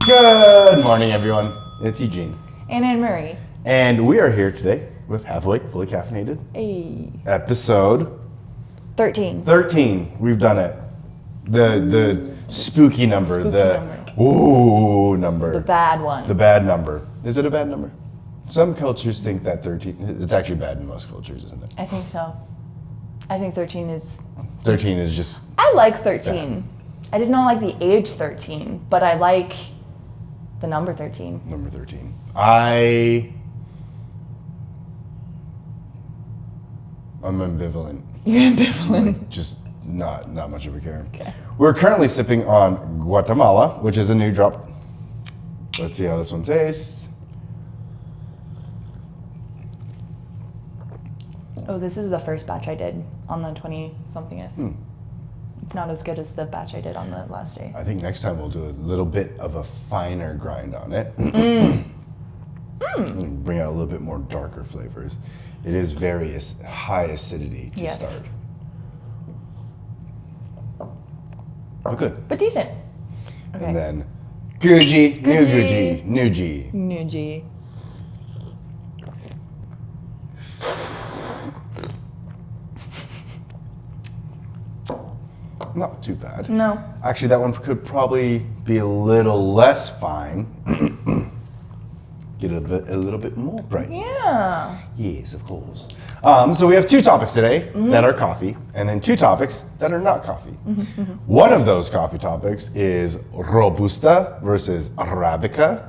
Good morning, everyone. It's Eugene. And Anne-Marie. And we are here today with Half Awake, Fully Caffeinated. Hey. Episode 13. 13. We've done it. The spooky number. Spooky Number. The bad one. The bad number. Is it a bad number? Some cultures think that 13, it's actually bad in most cultures, isn't it? I think so. I think 13 is... 13 is just... I like 13. I did not like the age 13, but I like the number 13. Number 13. I'm ambivalent. You're ambivalent. Just not much of a care. Okay. We're currently sipping on Guatemala, which is a new drop. Let's see how this one tastes. Oh, this is the first batch I did on the 20-somethingth. It's not as good as the batch I did on the last day. I think next time we'll do a little bit of a finer grind on it. Bring out a little bit more darker flavors. It is very high acidity to start. But good. But decent. Okay. And then Nuji. Not too bad. No. Actually, that one could probably be a little less fine. Get a little bit more brightness. Yeah. Yes, of course. So we have two topics today that are coffee, and then two topics that are not coffee. One of those coffee topics is Robusta versus Arabica.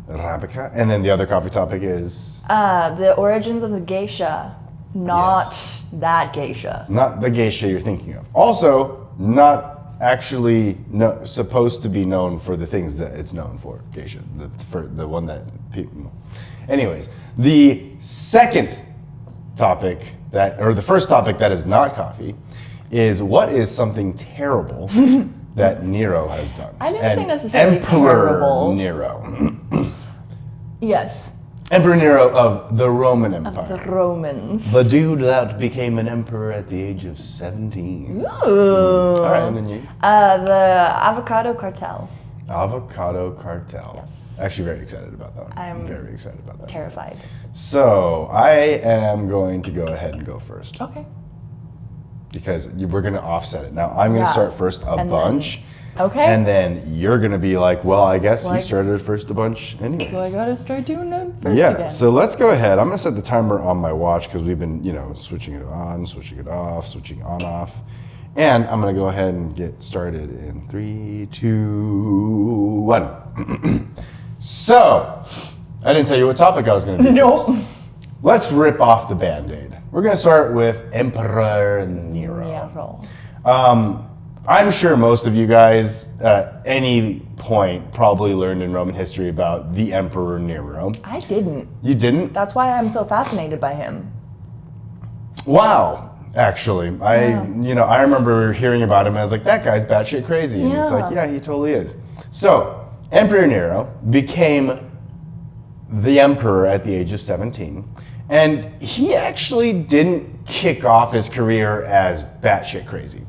Arabica. And then the other coffee topic is? The origins of the Gesha. Not that Gesha. Not the Gesha you're thinking of. Also, not actually supposed to be known for the things that it's known for, Gesha. The one that people... Anyways, the second topic the first topic that is not coffee is what is something terrible that Nero has done. I didn't say necessarily Emperor terrible. Nero. Yes. Emperor Nero of the Roman Empire. Of the Romans. The dude that became an emperor at the age of 17. Ooh. All right, and then you? The avocado cartel. Avocado cartel. Yes. Actually very excited about that one. I'm very excited about that. Terrified. So I am going to go ahead and go first. Okay. Because we're going to offset it. Now I'm going to start first a bunch. Okay. And then you're going to be like, well, I guess you started first a bunch anyways. So I got to start doing it first again. So let's go ahead. I'm going to set the timer on my watch because we've been, switching it on, switching it off, switching on, off. And I'm going to go ahead and get started in 3, 2, 1. So, I didn't tell you what topic I was going to do first. Let's rip off the Band-Aid. We're going to start with Emperor Nero. I'm sure most of you guys at any point probably learned in Roman history about the Emperor Nero. I didn't. You didn't? That's why I'm so fascinated by him. Wow. Actually, I remember hearing about him and I was like, that guy's batshit crazy. And it's like, yeah, he totally is. So, Emperor Nero became the emperor at the age of 17. And he actually didn't kick off his career as batshit crazy.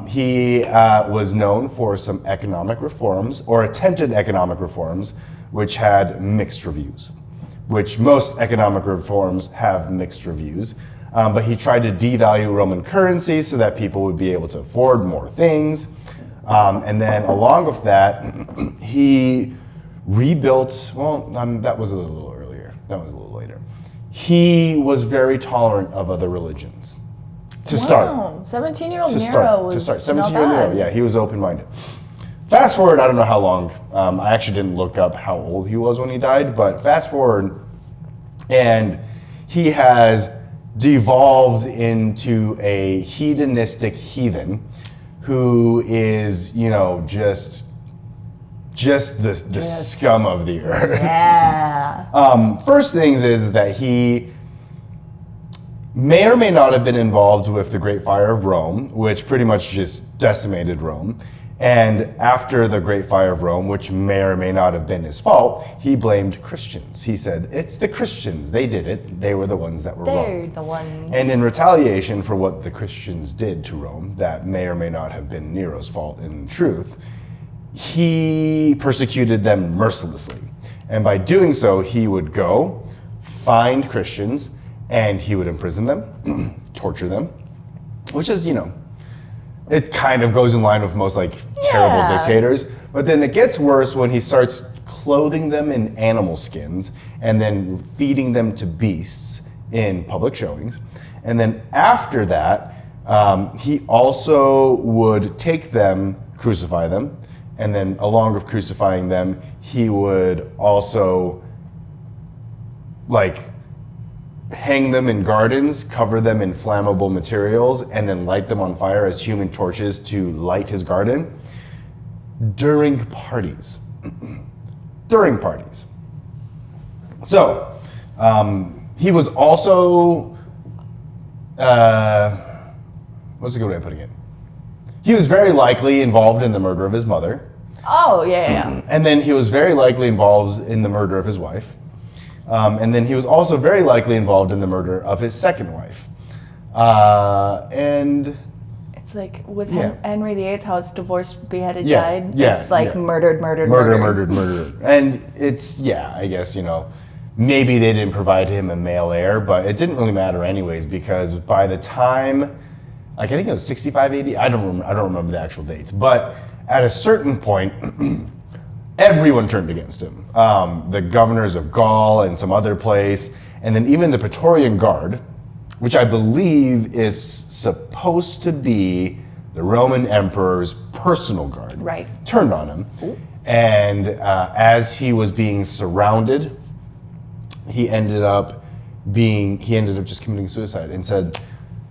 He was known for some economic reforms, or attempted economic reforms, which had mixed reviews, which most economic reforms have mixed reviews. But he tried to devalue Roman currency so that people would be able to afford more things. And then along with that, he rebuilt, that was a little earlier. That was a little later. He was very tolerant of other religions. To start. 17-year-old Nero was 17-year-old Nero, yeah, he was open-minded. Fast forward, I don't know how long. I actually didn't look up how old he was when he died, but fast forward, and he has devolved into a hedonistic heathen who is, just the scum of the earth. Yeah. First things is that he may or may not have been involved with the Great Fire of Rome, which pretty much just decimated Rome. And after the Great Fire of Rome, which may or may not have been his fault, he blamed Christians. He said, it's the Christians, they did it, they were the ones that were wrong. They're the ones. And in retaliation for what the Christians did to Rome, that may or may not have been Nero's fault in truth, he persecuted them mercilessly. And by doing so, he would go find Christians and he would imprison them, torture them, which is, it kind of goes in line with most like terrible dictators. But then it gets worse when he starts clothing them in animal skins and then feeding them to beasts in public showings. And then after that, he also would take them, crucify them, and then along with crucifying them, he would also like hang them in gardens, cover them in flammable materials, and then light them on fire as human torches to light his garden during parties. During parties. So, he was also, what's a good way of putting it? He was very likely involved in the murder of his mother. Oh, yeah. And then he was very likely involved in the murder of his wife. And then he was also very likely involved in the murder of his second wife. And it's like with Henry VIII, how it's divorced, beheaded, died. Yeah, it's like murdered. And it's, I guess, maybe they didn't provide him a male heir, but it didn't really matter anyways, because by the time, I think it was 65 AD, I don't remember the actual dates, but at a certain point, everyone turned against him. The governors of Gaul and some other place, and then even the Praetorian Guard, which I believe is supposed to be the Roman Emperor's personal guard, turned on him. Ooh. And as he was being surrounded, he ended up just committing suicide and said,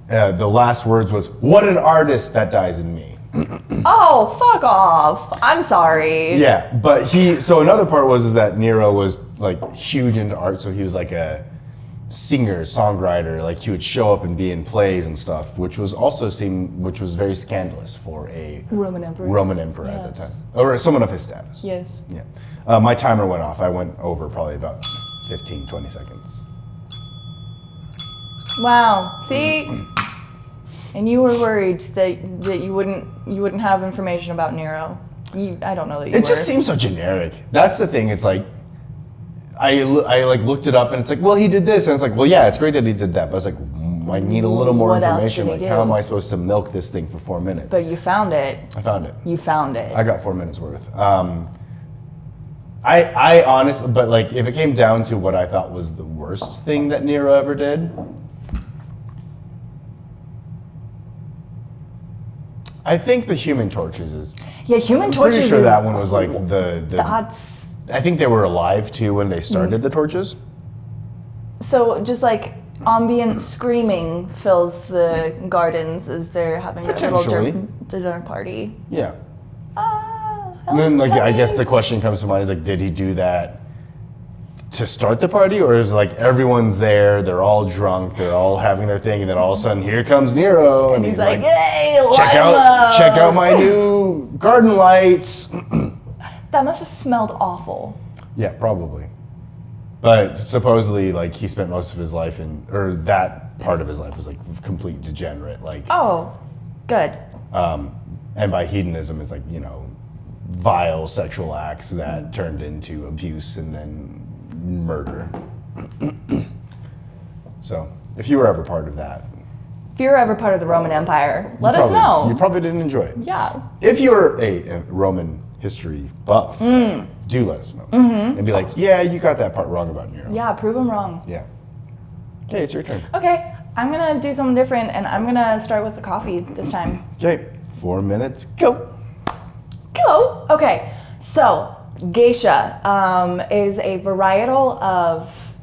the last words was, "What an artist that dies in me." Oh, fuck off. I'm sorry. Yeah, but so another part was that Nero was like huge into art, so he was like a singer, songwriter, like he would show up and be in plays and stuff, which was very scandalous for a Roman emperor at that time, or someone of his status. Yes. Yeah. My timer went off. I went over probably about 15, 20 seconds. Wow. See? And you were worried that you wouldn't have information about Nero. I don't know that you were. It just seems so generic. That's the thing. It's like I like looked it up and it's like, well, he did this, and it's like, well, yeah, it's great that he did that, but it's like, I need a little more information. Like, how am I supposed to milk this thing for 4 minutes? But you found it. I found it. You found it. I got 4 minutes worth. I honestly, but like, if it came down to what I thought was the worst thing that Nero ever did, I think the Human Torches is. Yeah, Human Torches. Pretty sure that one was like the. That's. I think they were alive too when they started the torches. So just like ambient screaming fills the gardens as they're having a little dinner party. Yeah. And then, like, I guess the question comes to mind is like, did he do that to start the party, or is it like everyone's there, they're all drunk, they're all having their thing, and then all of a sudden here comes Nero, and he's like, "Hey, check out my new garden lights." That must have smelled awful. Yeah, probably. But supposedly, like, he spent most of his life or that part of his life was like complete degenerate, like. Oh, good. And by hedonism is like, vile sexual acts that turned into abuse and then murder. So, if you were ever part of that. If you were ever part of the Roman Empire, let us know. You probably didn't enjoy it. Yeah. If you're a Roman history buff, do let us know. And be like, yeah, you got that part wrong about Nero. Yeah, prove them wrong. Yeah. Okay, it's your turn. Okay, I'm going to do something different, and I'm going to start with the coffee this time. Okay, 4 minutes, go. Go. Okay, so Gesha is a varietal of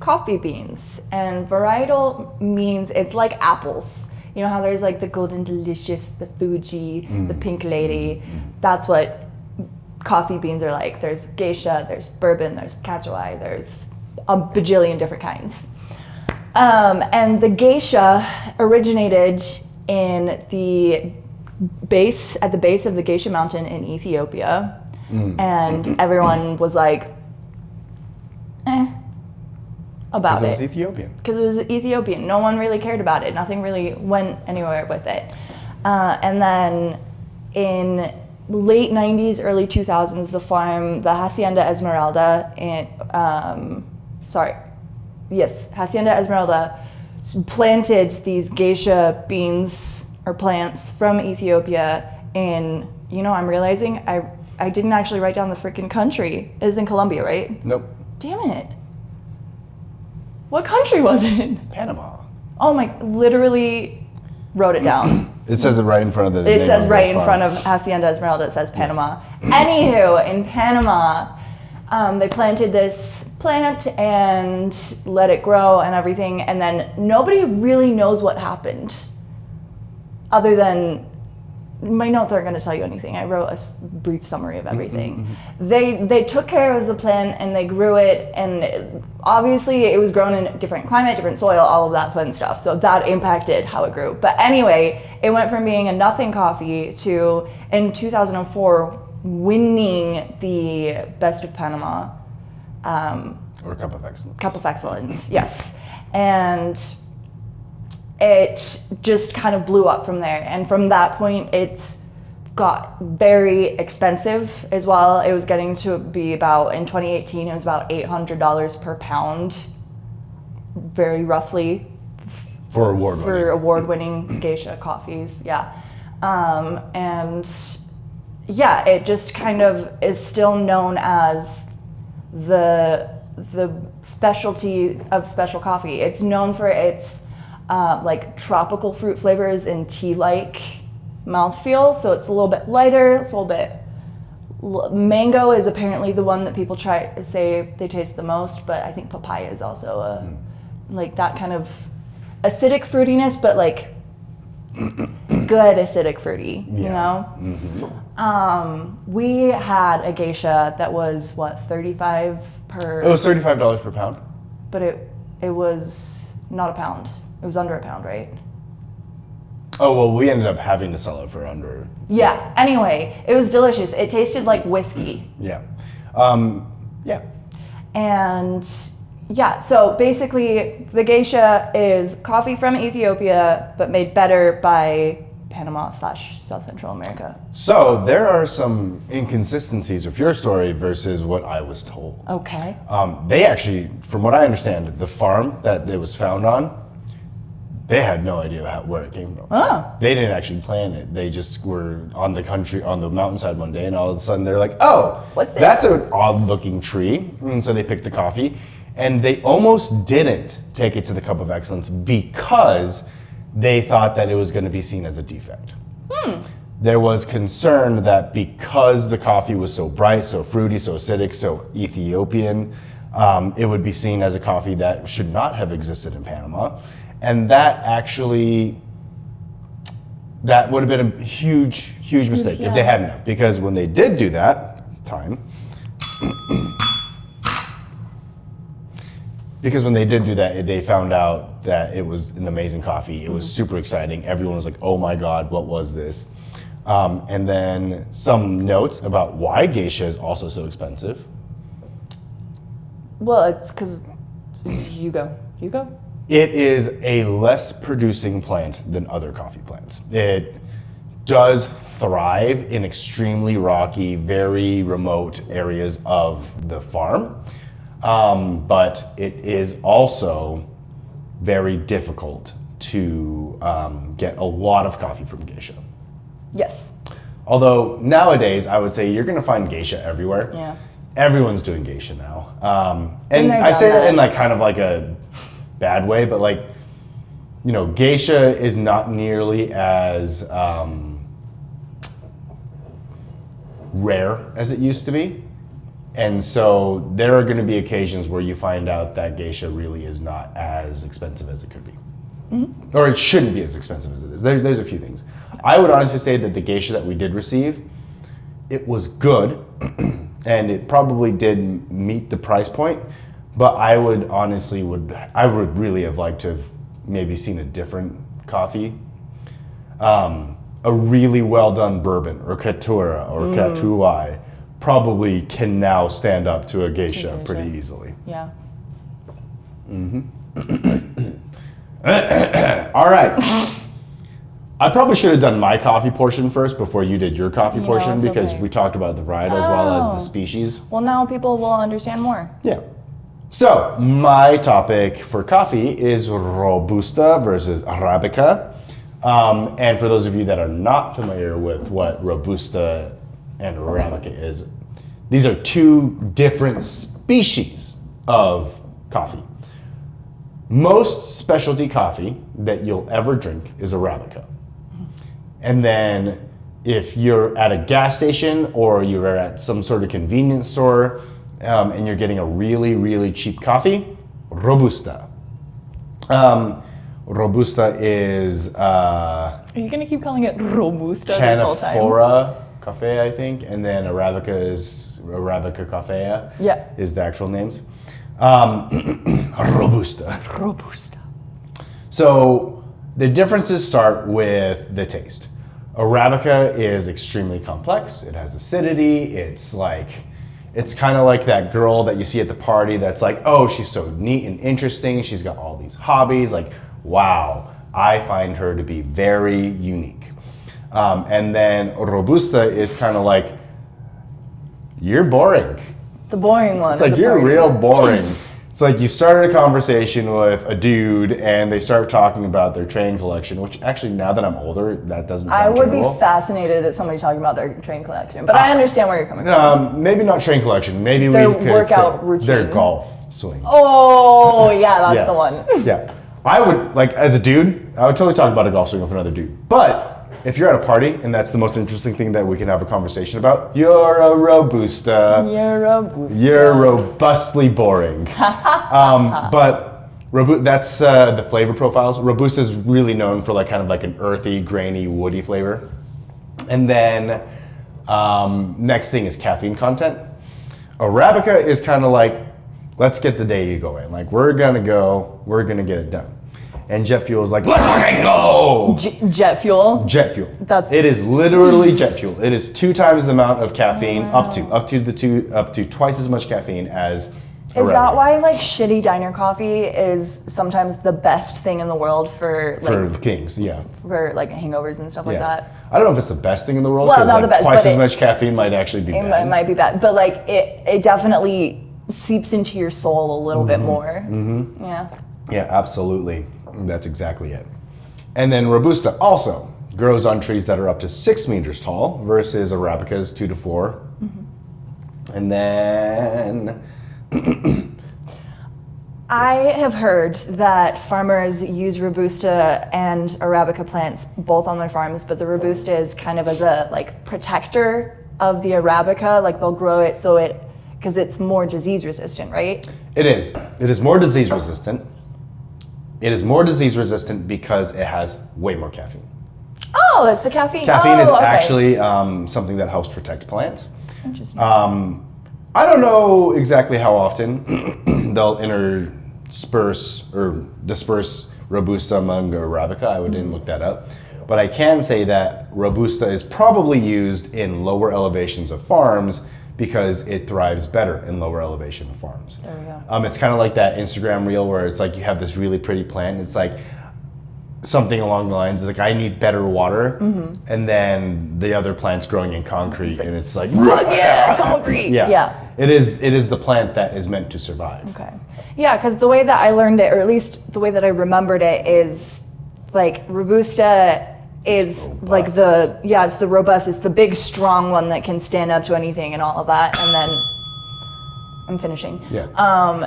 coffee beans, and varietal means it's like apples. You know how there's like the Golden Delicious, the Fuji, the Pink Lady. That's what coffee beans are like. There's Gesha, there's bourbon, there's Catuai, there's a bajillion different kinds. And the Gesha originated in at the base of the Gesha mountain in Ethiopia. And everyone was like, about it. Because it was Ethiopian. Because it was Ethiopian. No one really cared about it. Nothing really went anywhere with it. And then in late 90s, early 2000s, the Hacienda Esmeralda, Hacienda Esmeralda planted these geisha beans or plants from Ethiopia in, I'm realizing I didn't actually write down the freaking country. It was in Colombia, right? Nope. Damn it. What country was it? Panama. Oh my, literally wrote it down. It says it right in front of the. It says right in front of Hacienda Esmeralda, it says Panama. Anywho, in Panama, they planted this plant and let it grow and everything, and then nobody really knows what happened. Other than, my notes aren't going to tell you anything. I wrote a brief summary of everything. They took care of the plant and they grew it, and obviously it was grown in a different climate, different soil, all of that fun stuff. So that impacted how it grew. But anyway, it went from being a nothing coffee to, in 2004, winning the Best of Panama. Or Cup of Excellence. Cup of Excellence, yes. And it just kind of blew up from there. And from that point, it's got very expensive as well. It was getting to be about, in 2018, it was about $800 per pound, very roughly. For award-winning geisha coffees, yeah. And yeah, it just kind of is still known as the specialty of special coffee. It's known for its like tropical fruit flavors and tea-like mouthfeel, so it's a little bit lighter, it's a little bit mango is apparently the one that people try to say they taste the most, but I think papaya is also like that kind of acidic fruitiness, but like good acidic fruity, you know? We had a geisha that was what, 35 per? It was $35 per pound. But it was not a pound. It was under a pound, right? Oh, well, we ended up having to sell it for under. Yeah. Anyway, it was delicious. It tasted like whiskey. Yeah. Yeah. And yeah, so basically the geisha is coffee from Ethiopia, but made better by Panama / South Central America. So there are some inconsistencies with your story versus what I was told. Okay. They actually, from what I understand, the farm that it was found on, they had no idea where it came from. Oh. They didn't actually plant it. They just were on the mountainside one day, and all of a sudden they're like, "Oh, what's this? That's an odd-looking tree." And so they picked the coffee, and they almost didn't take it to the Cup of Excellence because they thought that it was going to be seen as a defect. There was concern that because the coffee was so bright, so fruity, so acidic, so Ethiopian, it would be seen as a coffee that should not have existed in Panama. And that would have been a huge mistake if they hadn't have. Because when they did do that, they found out that it was an amazing coffee. It was super exciting. Everyone was like, oh my God, what was this? And then some notes about why geisha is also so expensive. Well, it's because you go. It is a less producing plant than other coffee plants. It does thrive in extremely rocky, very remote areas of the farm, but it is also very difficult to get a lot of coffee from geisha. Yes. Although nowadays, I would say you're going to find geisha everywhere. Yeah. Everyone's doing geisha now. And I say that in like kind of like a bad way, but like, you know, geisha is not nearly as rare as it used to be. And so there are going to be occasions where you find out that geisha really is not as expensive as it could be. Mm-hmm. Or it shouldn't be as expensive as it is. There's a few things. I would honestly say that the geisha that we did receive, it was good, and it probably did meet the price point, but I would really have liked to have maybe seen a different coffee. A really well done bourbon or Caturra or Catuai probably can now stand up to a geisha pretty easily. Yeah. Mm-hmm. All right. I probably should have done my coffee portion first before you did your coffee portion it's because okay. we talked about the varietal as well as the species. Well, now people will understand more. Yeah. So my topic for coffee is Robusta versus Arabica. And for those of you that are not familiar with what Robusta and Arabica is, these are two different species of coffee. Most specialty coffee that you'll ever drink is Arabica. And then if you're at a gas station or you're at some sort of convenience store and you're getting a really, really cheap coffee, Robusta. Robusta is Are you gonna keep calling it Robusta this whole time? Canafora Cafe, I think, and then Arabica is Arabica Cafea. Yeah. Is the actual names. Robusta. Robusta. So the differences start with the taste. Arabica is extremely complex. It has acidity. It's kind of like that girl that you see at the party that's like, oh, she's so neat and interesting. She's got all these hobbies. Like, wow, I find her to be very unique. And then Robusta is kind of like, you're boring. The boring one. It's like, you're real boring. It's like you started a conversation with a dude and they start talking about their train collection, which actually now that I'm older, that doesn't sound I would terrible. be fascinated at somebody talking about their train collection, but I understand where you're coming from. Maybe not train collection. Maybe Their we could workout say routine. their golf swing. Oh, yeah, that's Yeah. the one. Yeah. I would, like, as a dude, I would totally talk about a golf swing with another dude. But if you're at a party and that's the most interesting thing that we can have a conversation about, you're a Robusta. You're Robusta. You're robustly boring. But that's the flavor profiles. Robusta is really known for like kind of like an earthy, grainy, woody flavor. And then next thing is caffeine content. Arabica is kind of like, let's get the day going. Like we're gonna get it done. And jet fuel is like, let's fucking go! Jet fuel? Jet fuel. That's- It is literally jet fuel. It is 2 times the amount of caffeine, up to twice as much caffeine as Is Arabica. that why like shitty diner coffee is sometimes the best thing in the world for For the kings, yeah. hangovers and stuff like that? I don't know if it's the best thing in the world Well, because not the best, twice but as much caffeine might actually be It bad. might be bad, but like it definitely seeps into your soul a little bit more. Mm-hmm. Yeah. Yeah, absolutely. That's exactly it. And then Robusta also grows on trees that are up to 6 meters tall versus Arabica's 2 to 4. Mm-hmm. And then I have heard that farmers use Robusta and Arabica plants both on their farms, but the Robusta is kind of as a like protector of the Arabica. Like they'll grow it because it's more disease resistant, right? it is. It is more disease resistant. It is more disease resistant because it has way more caffeine. Oh, it's the caffeine. Caffeine is okay. actually something that helps protect plants. Interesting. I don't know exactly how often they'll intersperse or disperse Robusta among Arabica. I didn't look that up. But I can say that Robusta is probably used in lower elevations of farms because it thrives better in lower elevation of farms. There we go. It's kind of like that Instagram reel where it's like you have this really pretty plant. It's like something along the lines of like, I need better water. Mm-hmm. And then the other plant's growing in concrete and it's like, yeah, concrete. yeah. It is the plant that is meant to survive. Okay. Yeah, because the way that I learned it, or at least the way that I remembered it, is like Robusta is like it's the robust, it's the big strong one that can stand up to anything and all of that. And then I'm finishing. Yeah.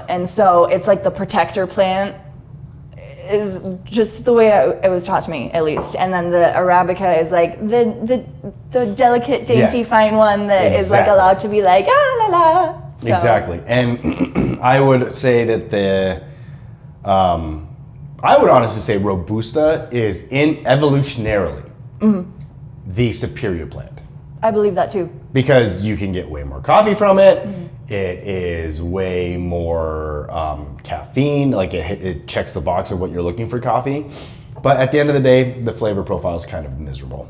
And so it's like the protector plant is just the way it was taught to me, at least. And then the Arabica is like the delicate, dainty, fine one that is like allowed to be like la la. So. Exactly. And I would say that I would honestly say Robusta is evolutionarily the superior plant. I believe that too. Because you can get way more coffee from it. It is way more caffeine. Like it checks the box of what you're looking for coffee. But at the end of the day, the flavor profile is kind of miserable.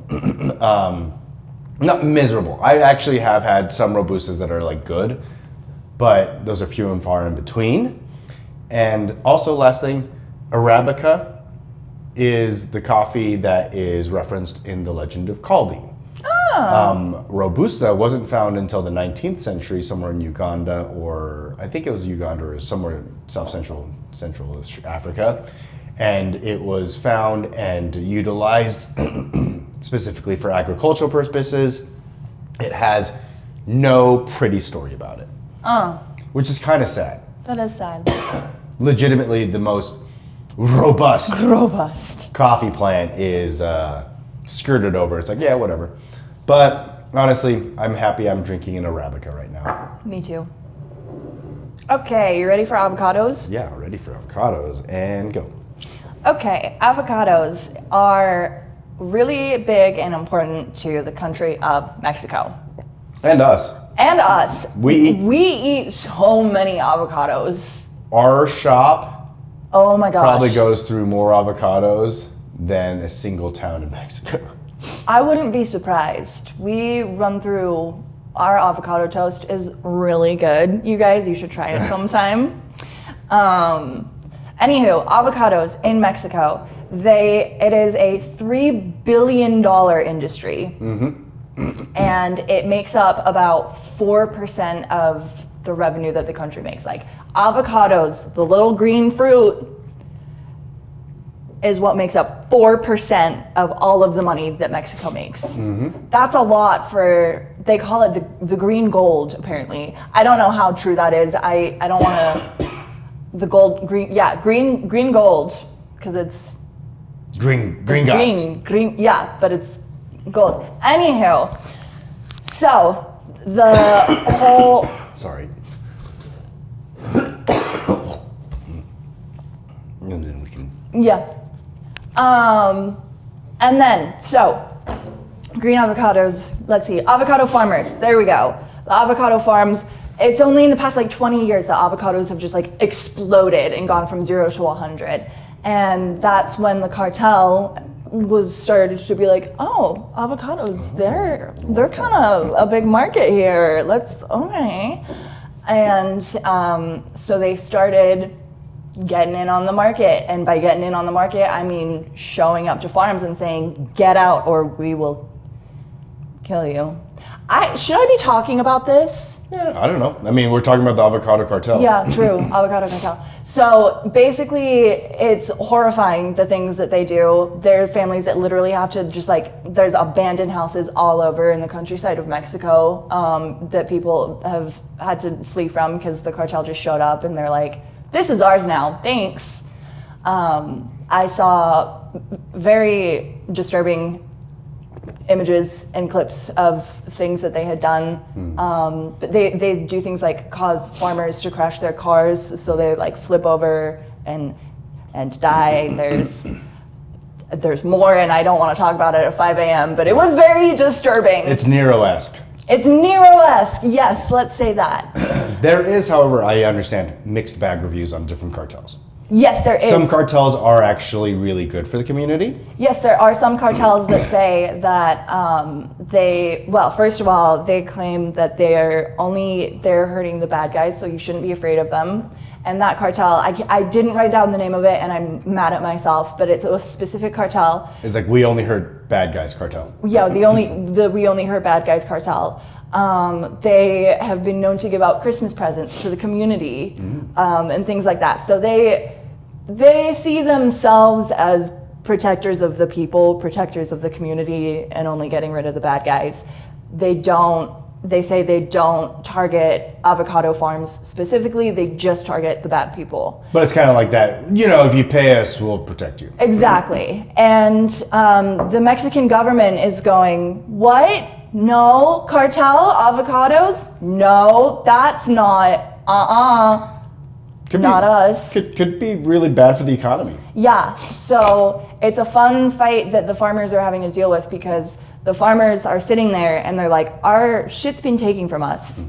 Not miserable. I actually have had some Robustas that are like good, but those are few and far in between. And also, last thing, Arabica is the coffee that is referenced in the legend of Kaldi. Robusta wasn't found until the 19th century, somewhere in Uganda, or I think it was Uganda or somewhere in Central Africa. And it was found and utilized specifically for agricultural purposes. It has no pretty story about it, which is kind of sad. That is sad. Legitimately, the most robust coffee plant is skirted over. It's like, yeah, whatever. But honestly, I'm happy I'm drinking an Arabica right now. Me too. Okay, you ready for avocados? Yeah, ready for avocados, and go. Okay, avocados are really big and important to the country of Mexico. And us. And us. We eat so many avocados. Our shop Oh my gosh. probably goes through more avocados than a single town in Mexico. I wouldn't be surprised. We run through, our avocado toast is really good. You guys, you should try it sometime. Anywho, avocados in Mexico, it is a $3 billion industry. And it makes up about 4% of the revenue that the country makes. Like avocados, the little green fruit, is what makes up 4% of all of the money that Mexico makes. That's a lot for, they call it the green gold, apparently. I don't know how true that is. I don't want to, the gold, green, yeah, green gold, because it's Green guys. green, yeah, but it's gold. Anywho, so the whole, Sorry. And then we can. yeah. And then, so, green avocados, let's see, avocado farmers, there we go. The avocado farms, it's only in the past like 20 years that avocados have just like exploded and gone from 0 to 100. And that's when the cartel was started to be like, oh, avocados, they're kind of a big market here. Okay. And so they started getting in on the market, and by getting in on the market, I mean showing up to farms and saying, get out or we will kill you. Should I be talking about this? Yeah, I don't know. I mean, we're talking about the avocado cartel. Yeah, true, avocado cartel. So basically, it's horrifying the things that they do. There are families that literally have to just there's abandoned houses all over in the countryside of Mexico that people have had to flee from because the cartel just showed up and they're like, this is ours now, thanks. I saw very disturbing images and clips of things that they had done. But they do things like cause farmers to crash their cars, so they flip over and die. There's more, and I don't want to talk about it at 5 a.m., but it was very disturbing. It's Nero-esque. It's Nero-esque, yes, let's say that. There is, however, I understand, mixed bag reviews on different cartels. Yes, there is. Some cartels are actually really good for the community. Yes, there are some cartels that say that first of all, they claim that they're hurting the bad guys, so you shouldn't be afraid of them. And that cartel, I didn't write down the name of it, and I'm mad at myself, but it's a specific cartel. It's like We Only Hurt Bad Guys cartel. Yeah, We Only Hurt Bad Guys cartel. They have been known to give out Christmas presents to the community and things like that. So they see themselves as protectors of the people, protectors of the community, and only getting rid of the bad guys. They say they don't target avocado farms specifically, they just target the bad people. But it's kind of like that, if you pay us, we'll protect you. Exactly. And the Mexican government is going, what? No, cartel avocados? No, that's not, not us. Could be really bad for the economy. Yeah, so it's a fun fight that the farmers are having to deal with because the farmers are sitting there and they're like, our shit's been taken from us.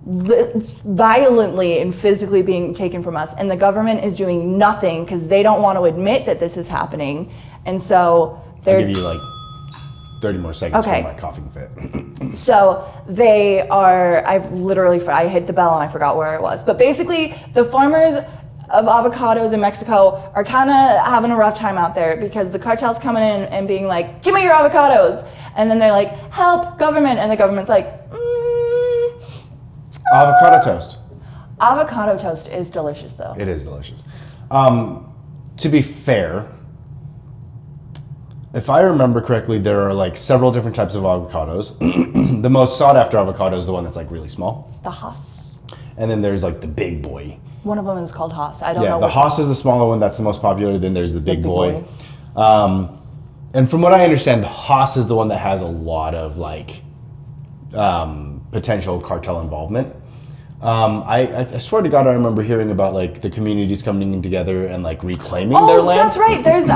Violently and physically being taken from us. And the government is doing nothing because they don't want to admit that this is happening. And so they're... I'll give you 30 more seconds for my coughing fit. So I hit the bell and I forgot where it was. But basically, the farmers of avocados in Mexico are kind of having a rough time out there because the cartel's coming in and being like, give me your avocados. And then they're like, help, government. And the government's like, Avocado toast. Avocado toast is delicious, though. It is delicious. To be fair, if I remember correctly, there are like several different types of avocados. The most sought after avocado is the one that's like really small. The Hass. And then there's like the big boy. One of them is called Hass. I don't know. Yeah, the Hass is the smaller one. That's the most popular. Then there's the big boy. And from what I understand, the Hass is the one that has a lot of like potential cartel involvement. I swear to God, I remember hearing about like the communities coming in together and like reclaiming their land. Oh, that's right. There's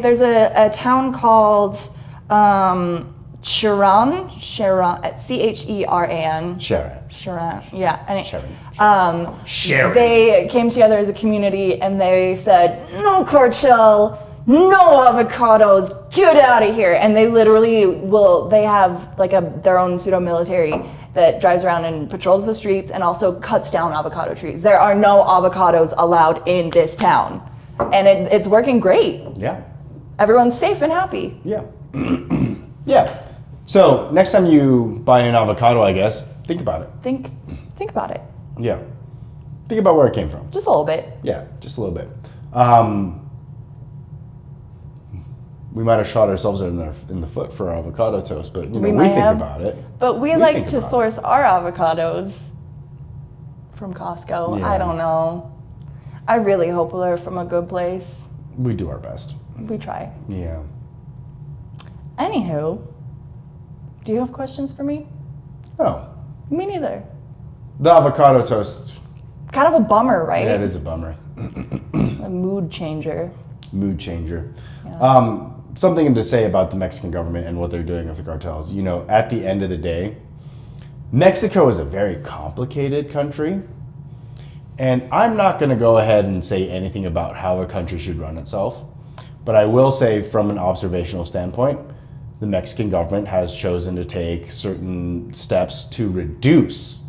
there's a town called Cheran, Cheran. Sharon. Yeah. Sharon. They came together as a community and they said, no cartel, no avocados, get out of here. And they literally they have like their own pseudo military that drives around and patrols the streets and also cuts down avocado trees. There are no avocados allowed in this town. And it's working great. Yeah. Everyone's safe and happy. Yeah. Yeah. So next time you buy an avocado, I guess, think about it. Think about it. Yeah. Think about where it came from. Just a little bit. Yeah, just a little bit. We might have shot ourselves in the foot for our avocado toast, but we think about it. But we like to source our avocados from Costco. Yeah. I don't know. I really hope they're from a good place. We do our best. We try. Yeah. Anywho, do you have questions for me? Oh. Me neither. The avocado toast. Kind of a bummer, right? Yeah, it is a bummer. A mood changer. Mood changer. Yeah. Something to say about the Mexican government and what they're doing with the cartels. You know, at the end of the day, Mexico is a very complicated country. And I'm not going to go ahead and say anything about how a country should run itself. But I will say from an observational standpoint, the Mexican government has chosen to take certain steps to reduce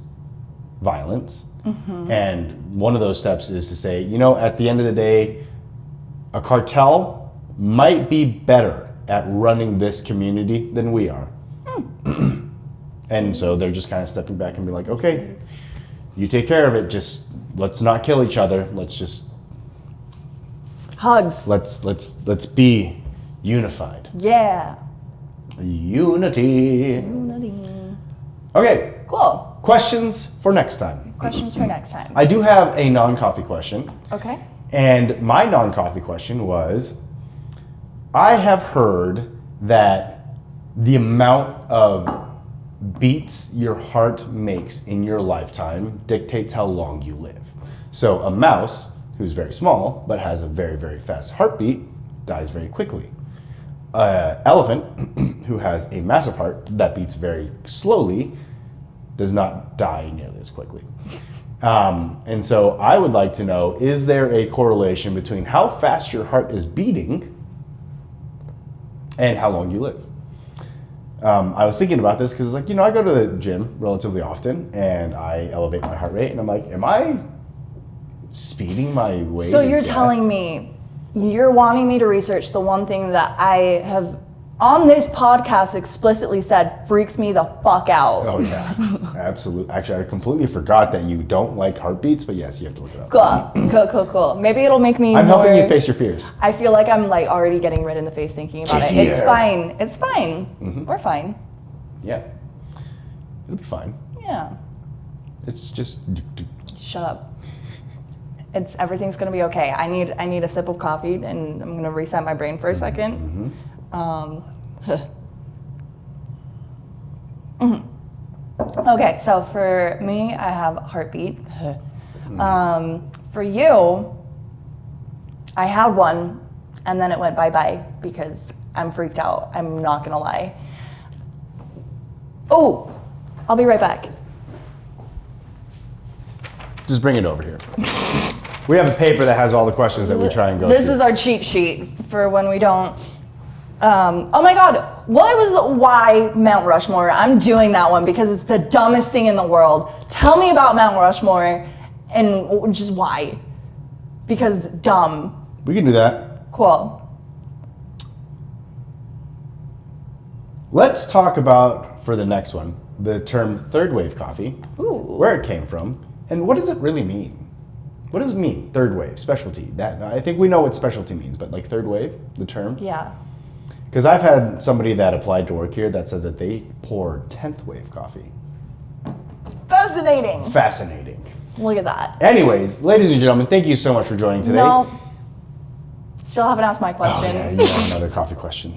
violence. Mm-hmm. And one of those steps is to say, you know, at the end of the day, a cartel might be better at running this community than we are. And so they're just kind of stepping back and be like, okay, you take care of it. Just let's not kill each other. Let's just hugs. Let's be unified. Yeah. Unity. Okay. Cool. Questions for next time. Questions for next time. I do have a non-coffee question. Okay. And my non-coffee question was, I have heard that the amount of beats your heart makes in your lifetime dictates how long you live. So a mouse, who's very small, but has a very, very fast heartbeat, dies very quickly. An elephant, who has a massive heart that beats very slowly, does not die nearly as quickly. And so I would like to know, is there a correlation between how fast your heart is beating and how long you live? I was thinking about this because, like, you know, I go to the gym relatively often and I elevate my heart rate and I'm like, am I speeding my way? So you're telling me you're wanting me to research the one thing that I have on this podcast explicitly said freaks me the fuck out. Oh yeah, absolutely. Actually, I completely forgot that you don't like heartbeats, but yes, you have to look it up. Cool. Maybe it'll make me I'm helping you face your fears. I feel like I'm like already getting red in the face thinking about it. It's fine. Mm-hmm. We're fine. Yeah. It'll be fine. Yeah. It's just... Shut up. Everything's gonna be okay. I need a sip of coffee and I'm gonna reset my brain for a second. Mm-hmm. Okay, so for me, I have a heartbeat. For you, I had one, and then it went bye-bye because I'm freaked out. I'm not gonna lie. Oh, I'll be right back. Just bring it over here. We have a paper that has all the questions that we try and go through. This is our cheat sheet for when we don't. Oh my God, what was why Mount Rushmore? I'm doing that one because it's the dumbest thing in the world. Tell me about Mount Rushmore And just why? Because dumb. We can do that. Cool. Let's talk about, for the next one, the term third wave coffee, where it came from, and what does it really mean? What does it mean, third wave, specialty? That I think we know what specialty means, but like third wave, the term? Yeah. Because I've had somebody that applied to work here that said that they pour 10th wave coffee. Fascinating. Fascinating. Look at that. Anyways, ladies and gentlemen, thank you so much for joining today. No. Still haven't asked my question. Oh, yeah, you have another coffee question.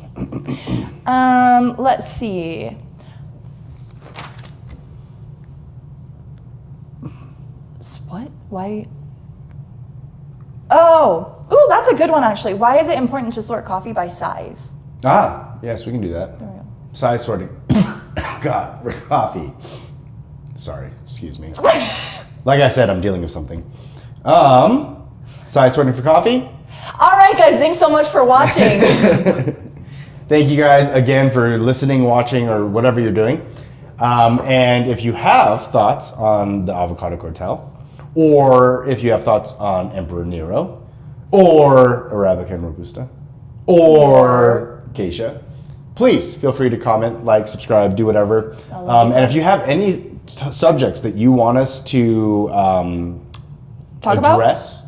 Let's see. What? Why? Oh, ooh, that's a good one actually. Why is it important to sort coffee by size? Yes, we can do that. There we go. Size sorting. God, for coffee. Sorry, excuse me. Like I said, I'm dealing with something. Size sorting for coffee. All right, guys, thanks so much for watching. Thank you guys again for listening, watching, or whatever you're doing. And if you have thoughts on the avocado cartel, or if you have thoughts on Emperor Nero, or Arabica and Robusta, or Gesha, please feel free to comment, like, subscribe, do whatever. And if you have any subjects that you want us to Address?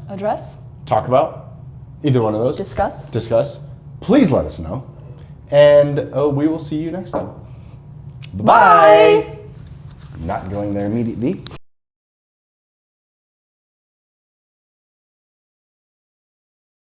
talk about, either one of those, Discuss, please let us know. And we will see you next time. Bye. Not going there immediately.